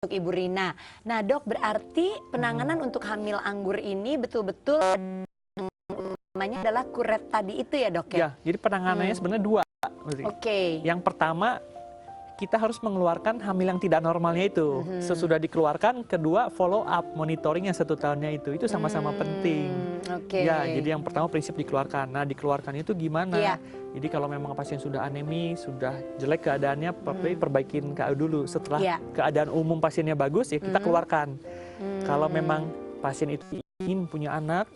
untuk Ibu Rina. Nah dok, berarti penanganan untuk hamil anggur ini betul-betul namanya adalah kuret tadi itu ya dok ya? Ya, jadi penanganannya sebenarnya dua. Oke. Yang pertama, kita harus mengeluarkan hamil yang tidak normalnya itu. Sesudah dikeluarkan, kedua follow up monitoringnya 1 tahunnya itu sama-sama penting. Ya, jadi yang pertama prinsip dikeluarkan. Nah, dikeluarkan itu gimana? Jadi kalau memang pasien sudah anemi, sudah jelek keadaannya, perbaikin KU dulu. Setelah keadaan umum pasiennya bagus, ya kita keluarkan. Kalau memang pasien itu ingin punya anak,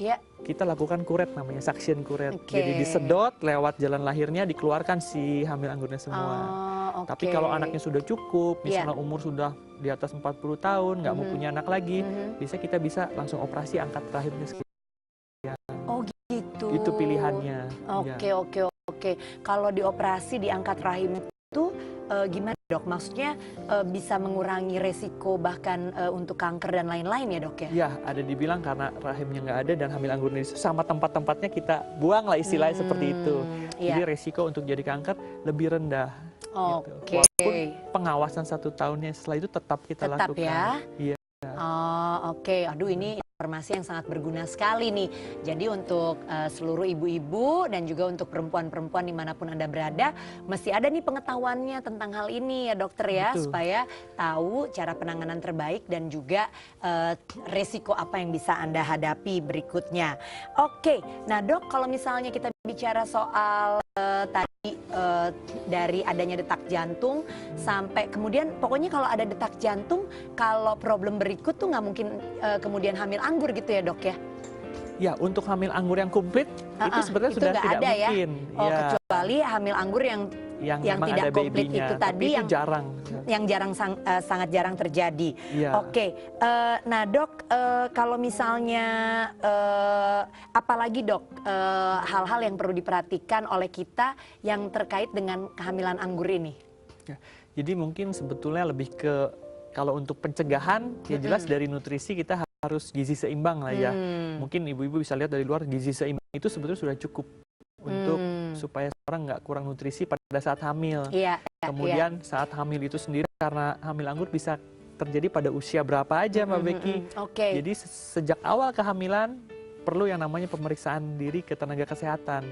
kita lakukan kuret, namanya suction kuret. Jadi disedot lewat jalan lahirnya, dikeluarkan si hamil anggurnya semua. Tapi kalau anaknya sudah cukup, misalnya umur sudah di atas 40 tahun, nggak mau punya anak lagi, kita bisa langsung operasi angkat rahimnya sekalian. Oh gitu. Itu pilihannya. Oke. Kalau dioperasi diangkat rahim itu gimana dok? Maksudnya bisa mengurangi resiko bahkan untuk kanker dan lain-lain ya dok ya? Ya, ada dibilang karena rahimnya nggak ada dan hamil anggur ini sama tempat-tempatnya kita buang lah istilahnya seperti itu. Jadi resiko untuk jadi kanker lebih rendah. Gitu. Walaupun pengawasan 1 tahunnya setelah itu tetap kita lakukan. Ya? Iya. Aduh ini informasi yang sangat berguna sekali nih. Jadi untuk seluruh ibu-ibu dan juga untuk perempuan-perempuan dimanapun Anda berada, mesti ada nih pengetahuannya tentang hal ini ya dokter ya. Betul. Supaya tahu cara penanganan terbaik dan juga resiko apa yang bisa Anda hadapi berikutnya. Oke, nah dok kalau misalnya kita bicara soal tadi dari adanya detak jantung sampai kemudian pokoknya kalau ada detak jantung, kalau problem berikut tuh nggak mungkin kemudian hamil anggur gitu ya dok ya? Ya, untuk hamil anggur yang komplit itu sebenarnya itu sudah nggak tidak ada mungkin. Ya? Kecuali hamil anggur yang tidak komplit itu tadi itu jarang. Yang sangat jarang terjadi. Oke, nah dok, kalau misalnya apalagi dok hal-hal yang perlu diperhatikan oleh kita yang terkait dengan kehamilan anggur ini? Ya, jadi mungkin sebetulnya lebih ke kalau untuk pencegahan ya jelas dari nutrisi kita harus gizi seimbang lah ya. Mungkin ibu-ibu bisa lihat dari luar gizi seimbang itu sebetulnya sudah cukup untuk supaya orang nggak kurang nutrisi pada saat hamil. Kemudian saat hamil itu sendiri karena hamil anggur bisa terjadi pada usia berapa aja Mbak Becky. Jadi sejak awal kehamilan perlu yang namanya pemeriksaan diri ke tenaga kesehatan.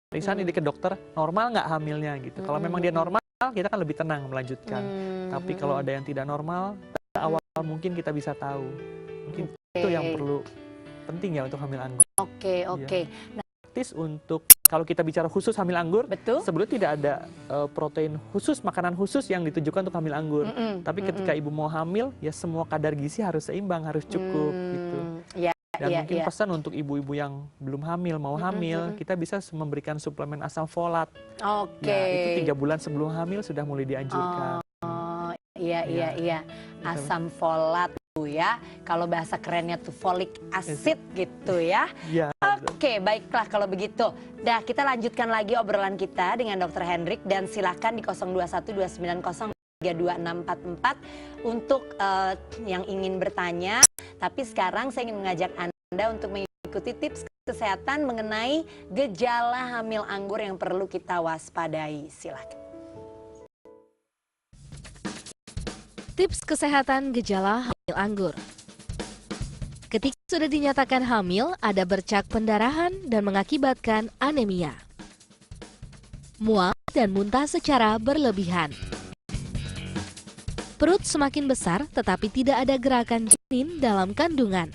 Pemeriksaan diri ke dokter normal nggak hamilnya gitu. Kalau memang dia normal kita kan lebih tenang melanjutkan. Tapi kalau ada yang tidak normal, awal mungkin kita bisa tahu. Mungkin itu yang perlu penting ya untuk hamil anggur. Nah, untuk kalau kita bicara khusus hamil anggur, sebelumnya tidak ada protein khusus, makanan khusus yang ditujukan untuk hamil anggur. Tapi ketika ibu mau hamil, ya semua kadar gizi harus seimbang, harus cukup gitu. Dan mungkin pesan untuk ibu-ibu yang belum hamil, mau hamil, kita bisa memberikan suplemen asam folat. Itu 3 bulan sebelum hamil sudah mulai dianjurkan. Iya. Asam folat tuh ya. Kalau bahasa kerennya tuh folic acid gitu ya. Oke, baiklah kalau begitu. Dah, kita lanjutkan lagi obrolan kita dengan Dr. Hendrik dan silakan di 0212903264 untuk yang ingin bertanya. Tapi sekarang saya ingin mengajak Anda untuk mengikuti tips kesehatan mengenai gejala hamil anggur yang perlu kita waspadai. Silakan. Tips kesehatan gejala hamil anggur. Ketika sudah dinyatakan hamil, ada bercak pendarahan dan mengakibatkan anemia, mual dan muntah secara berlebihan. Perut semakin besar tetapi tidak ada gerakan janin dalam kandungan.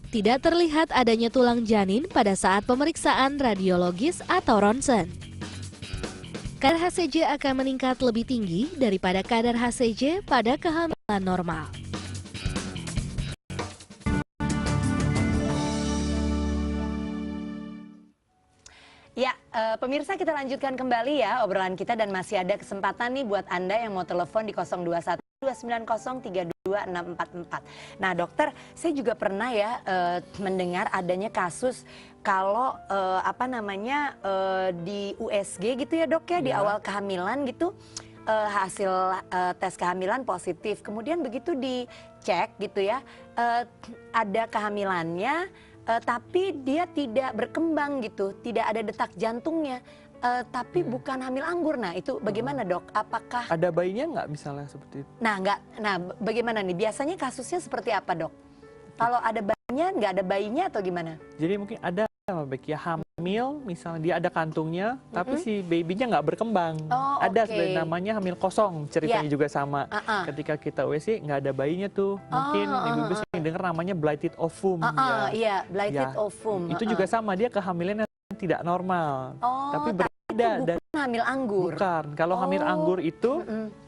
Tidak terlihat adanya tulang janin pada saat pemeriksaan radiologis atau ronsen. Kadar HCG akan meningkat lebih tinggi daripada kadar HCG pada kehamilan normal. Ya, pemirsa kita lanjutkan kembali ya obrolan kita dan masih ada kesempatan nih buat Anda yang mau telepon di 0212903264. Nah dokter, saya juga pernah ya mendengar adanya kasus kalau di USG gitu ya dok ya, di awal kehamilan gitu hasil tes kehamilan positif, kemudian begitu dicek gitu ya ada kehamilannya tapi dia tidak berkembang gitu, tidak ada detak jantungnya. tapi bukan hamil anggur. Nah, itu bagaimana, Dok? Apakah Ada bayinya nggak misalnya seperti itu? bagaimana nih? Biasanya kasusnya seperti apa, Dok? Kalau ada bayinya, nggak ada bayinya atau gimana? Jadi mungkin ada baik ya hamil, misalnya dia ada kantungnya, tapi si babynya nggak berkembang. Oh, Ada oke. sebenarnya namanya hamil kosong, ceritanya juga sama. Ketika kita USG nggak ada bayinya tuh, mungkin ibu-ibu sering dengar namanya blighted ovum. Iya, blighted Ya. ovum. Itu juga sama, dia kehamilan yang tidak normal. Oh, tapi itu berbeda dan bukan hamil anggur. bukan. Kalau hamil anggur itu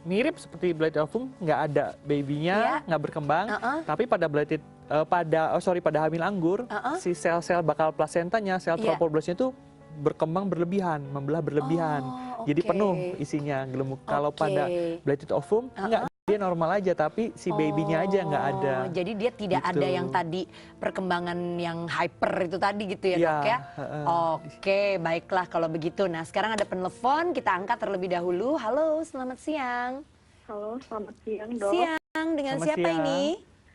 mirip seperti blighted ovum, nggak ada babynya, nggak berkembang. Tapi pada blighted pada hamil anggur, si sel-sel bakal plasentanya, sel trophoblasnya itu berkembang berlebihan, membelah berlebihan. Jadi penuh isinya gemuk. Kalau pada blighted ovum enggak, dia normal aja, tapi si babynya aja nggak ada. Jadi dia tidak Gitu. ada yang tadi perkembangan yang hyper itu tadi gitu ya, Dok ya? Oke, baiklah kalau begitu. Nah, sekarang ada penelpon, kita angkat terlebih dahulu. Halo, selamat siang. Halo, selamat siang, Dok. Siang, dengan Selamat siapa siang. ini?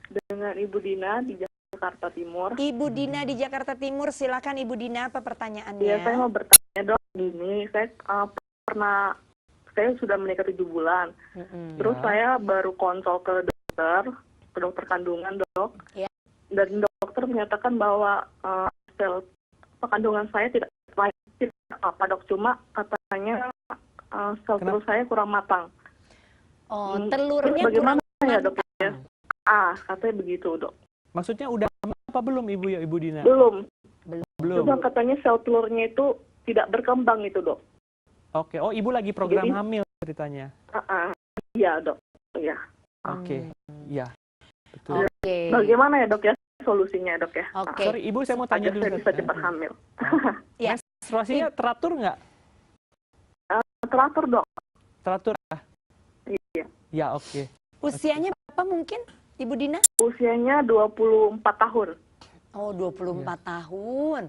Dengan Ibu Dina di Jakarta Timur. Ibu Dina di Jakarta Timur, silakan Ibu Dina, apa pertanyaannya? Iya, saya mau bertanya, Dok. Gini, saya sudah menikah 7 bulan. Terus saya baru konsul ke dokter kandungan, Dok. Ya. Dan dokter menyatakan bahwa sel kandungan saya tidak apa, Dok. Cuma katanya sel telur saya kurang matang. Oh, Terus telurnya bagaimana kurang ya, Dok? Ya? Katanya begitu, Dok. Maksudnya udah apa belum Ibu Dina? Belum. Belum. Cuma katanya sel telurnya itu tidak berkembang itu, Dok. Oke, oh Ibu lagi program Jadi- hamil ceritanya. Iya, Dok. Iya. Oke, iya. Betul. Oke. Bagaimana ya, Dok, ya solusinya, Dok, ya? Oke. Sorry Ibu, saya mau tanya Agar dulu. saya bisa cepat hamil. Ya. Menstruasinya teratur nggak? Teratur, Dok. Teratur. Iya. Ya, oke. Usianya berapa mungkin, Ibu Dina? Usianya 24 tahun. Oh, 24 tahun.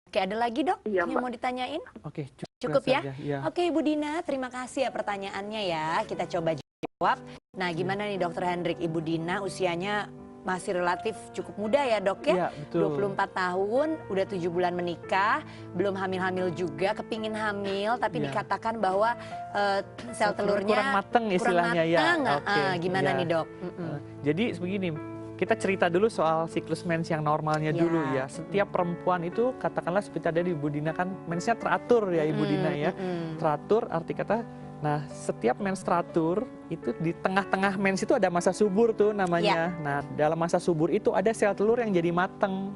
Oke, ada lagi, Dok, Iya, yang Mbak. mau ditanyain? Oke, Cukup ya? saja, iya. Oke, Ibu Dina, terima kasih ya pertanyaannya ya. Kita coba jawab. Nah, gimana nih Dokter Hendrik? Ibu Dina usianya masih relatif cukup muda ya, Dok ya? Iya, betul. 24 tahun, udah 7 bulan menikah, belum hamil-hamil juga, kepingin hamil, tapi Iya. dikatakan bahwa sel telurnya kurang mateng istilahnya ya. Oke, gimana iya. nih, Dok? Jadi begini, kita cerita dulu soal siklus mens yang normalnya Ya. dulu ya. Setiap perempuan itu katakanlah seperti tadi Ibu Dina kan mensnya teratur ya Ibu Dina ya. Teratur arti kata, nah setiap mens teratur itu di tengah-tengah mens itu ada masa subur tuh namanya. Nah dalam masa subur itu ada sel telur yang jadi mateng.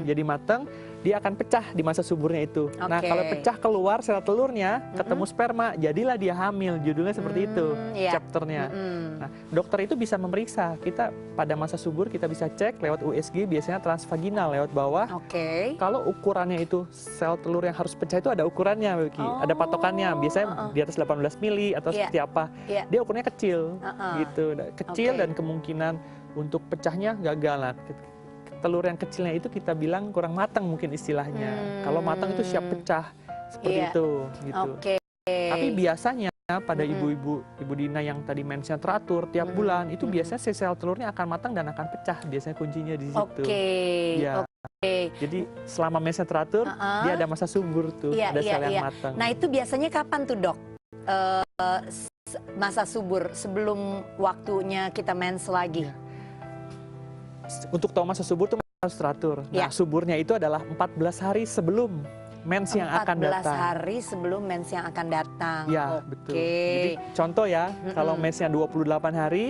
Jadi mateng, dia akan pecah di masa suburnya itu. Nah Oke. kalau pecah keluar sel telurnya, ketemu sperma, jadilah dia hamil. Judulnya seperti itu Iya. chapternya. Nah, dokter itu bisa memeriksa. Kita pada masa subur kita bisa cek lewat USG, biasanya transvaginal lewat bawah. Oke. Kalau ukurannya itu sel telur yang harus pecah itu ada ukurannya, Becky. Ada patokannya. Biasanya di atas 18 mili atau Iya. seperti apa. Iya. Dia ukurannya kecil, gitu. Kecil Oke. dan kemungkinan untuk pecahnya gagal. Nah, telur yang kecilnya itu kita bilang kurang matang mungkin istilahnya. Kalau matang itu siap pecah seperti Iya. itu, gitu. Oke. Tapi biasanya pada Ibu Dina yang tadi mensnya teratur tiap bulan itu biasanya sel telurnya akan matang dan akan pecah. Biasanya kuncinya di situ. Oke. Ya. Oke. Jadi selama mensnya teratur dia ada masa subur tuh, Iya, ada iya, sel yang iya. matang. Nah, itu biasanya kapan tuh, Dok? Masa subur sebelum waktunya kita mens lagi. Iya. Untuk tahu masa subur tuh harus teratur. Ya. Nah, suburnya itu adalah 14 hari sebelum mens yang akan 14 datang. hari sebelum mens yang akan datang. Ya, Oke. betul. Jadi contoh ya, kalau mensnya 28 hari,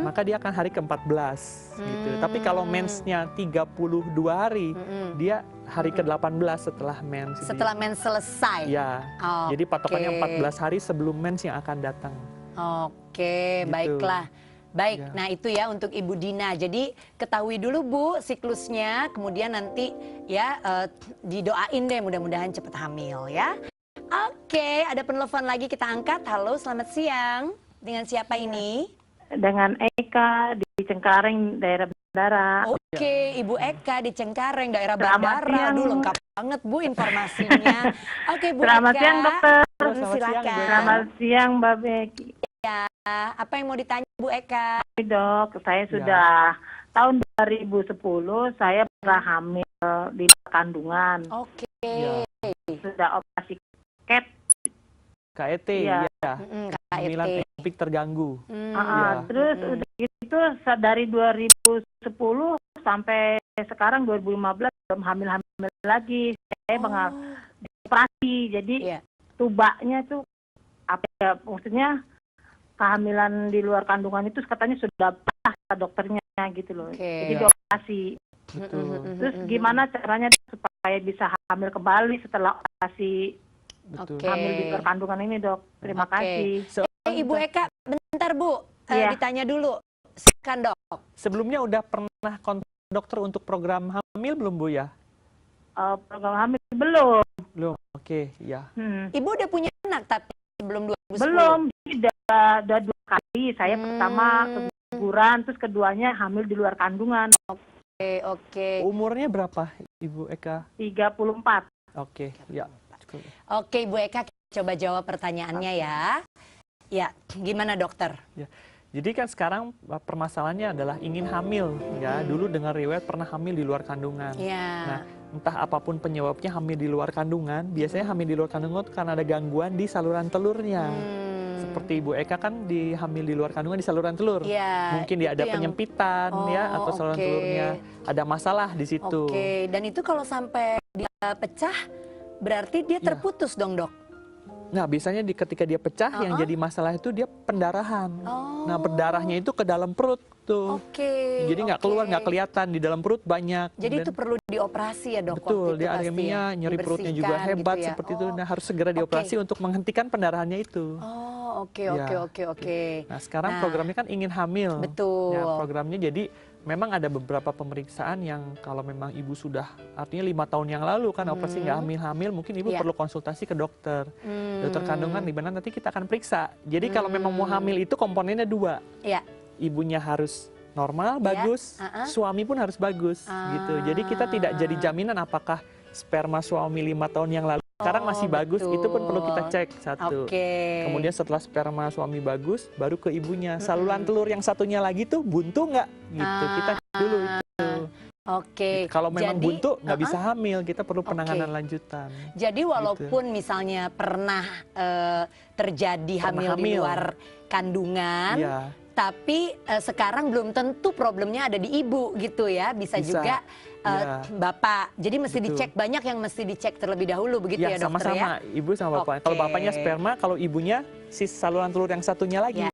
maka dia akan hari ke-14 gitu. Tapi kalau mensnya 32 hari, dia hari ke-18 setelah mens. Setelah mens selesai. Ya. Jadi patokannya 14 hari sebelum mens yang akan datang. Oke, Gitu. baiklah. Baik, Ya. nah itu ya untuk Ibu Dina. Jadi ketahui dulu Bu siklusnya, kemudian nanti ya didoain deh mudah-mudahan cepat hamil ya. Oke, ada penelpon lagi kita angkat. Halo, selamat siang. Dengan siapa ini? Dengan Eka di Cengkareng, daerah bandara. Oke, Ibu Eka di Cengkareng, daerah Selamat bandara. siang. Aduh, lengkap banget Bu informasinya. Oke, Bu Selamat Eka. siang, Dokter. Selamat siang, Silakan. Ibu Eka. Selamat siang, Mbak Becky. Apa yang mau ditanya Bu Eka? Dok, saya sudah tahun 2010 saya pernah hamil di kandungan. Oke. Ya. Sudah operasi KET. KET, Iya. ya. Kehamilan KET. ektopik terganggu. Hmm. Terus udah gitu dari 2010 sampai sekarang 2015 belum hamil-hamil lagi. Saya operasi, jadi Iya. tubanya tuh apa ya, maksudnya kehamilan di luar kandungan itu katanya sudah pas kata dokternya gitu loh. Oke. Jadi dioperasi. Betul. Terus gimana caranya supaya bisa hamil kembali setelah operasi Betul. Oke. hamil di luar kandungan ini, Dok? Terima Oke. kasih. Ibu Eka, bentar Bu, Iya. ditanya dulu. Silakan Dok. Sebelumnya udah pernah kontak dokter untuk program hamil belum Bu ya? Program hamil belum. Belum. Oke, ya. Ibu udah punya anak tapi sebelum 2010? Belum. Jadi udah 2 kali. Saya pertama keguguran, terus keduanya hamil di luar kandungan. Oke. Umurnya berapa Ibu Eka? 34. Oke, ya. Cukup. Oke, Ibu Eka, coba jawab pertanyaannya ya. Ya, gimana dokter? Ya. Jadi kan sekarang permasalahannya adalah ingin hamil ya. Dulu dengar riwayat pernah hamil di luar kandungan. Ya. Nah, entah apapun penyebabnya hamil di luar kandungan, biasanya hamil di luar kandungan itu karena ada gangguan di saluran telurnya. Seperti Ibu Eka kan hamil di luar kandungan di saluran telur. Ya, Mungkin dia itu ada yang- penyempitan ya, atau saluran oke. telurnya ada masalah di situ. Oke, dan itu kalau sampai dia pecah, berarti dia Iya. terputus dong, Dok? Nah, biasanya ketika dia pecah, yang jadi masalah itu dia pendarahan. Oh. Nah, berdarahnya itu ke dalam perut tuh. Oke. Jadi nggak keluar, nggak kelihatan, di dalam perut banyak. Jadi Dan- itu perlu dioperasi ya, Dok? Betul, waktu itu dia pasti anemia, ya? nyeri perutnya juga Dibersihkan hebat gitu ya? seperti itu. Nah, harus segera dioperasi untuk menghentikan pendarahannya itu. Oh, oke, Ya. oke. Nah, sekarang Nah, programnya kan ingin hamil. betul. Ya, programnya jadi memang ada beberapa pemeriksaan yang kalau memang ibu sudah artinya 5 tahun yang lalu kan operasi nggak hamil-hamil, mungkin ibu Iya. perlu konsultasi ke dokter. Dokter kandungan di mana nanti kita akan periksa. Jadi kalau memang mau hamil itu komponennya 2. Iya. Ibunya harus normal, bagus, suami pun harus bagus gitu. Jadi kita tidak jadi jaminan apakah sperma suami 5 tahun yang lalu sekarang masih bagus, itu pun perlu kita cek satu. Oke. Kemudian setelah sperma suami bagus, baru ke ibunya. Saluran telur yang satunya lagi tuh buntu nggak? Gitu. Kita dulu itu. Oke. Kalau memang Jadi, buntu nggak bisa hamil, kita perlu penanganan lanjutan. Jadi walaupun misalnya pernah terjadi hamil di hamil. luar kandungan, Iya. tapi sekarang belum tentu problemnya ada di ibu gitu ya, bisa Bisa. juga Iya. bapak. Jadi mesti Betul. dicek, banyak yang mesti dicek terlebih dahulu begitu ya, dokter sama-sama, ya. ibu sama bapak. Kalau Oke. bapaknya sperma, kalau ibunya si saluran telur yang satunya lagi. Ya.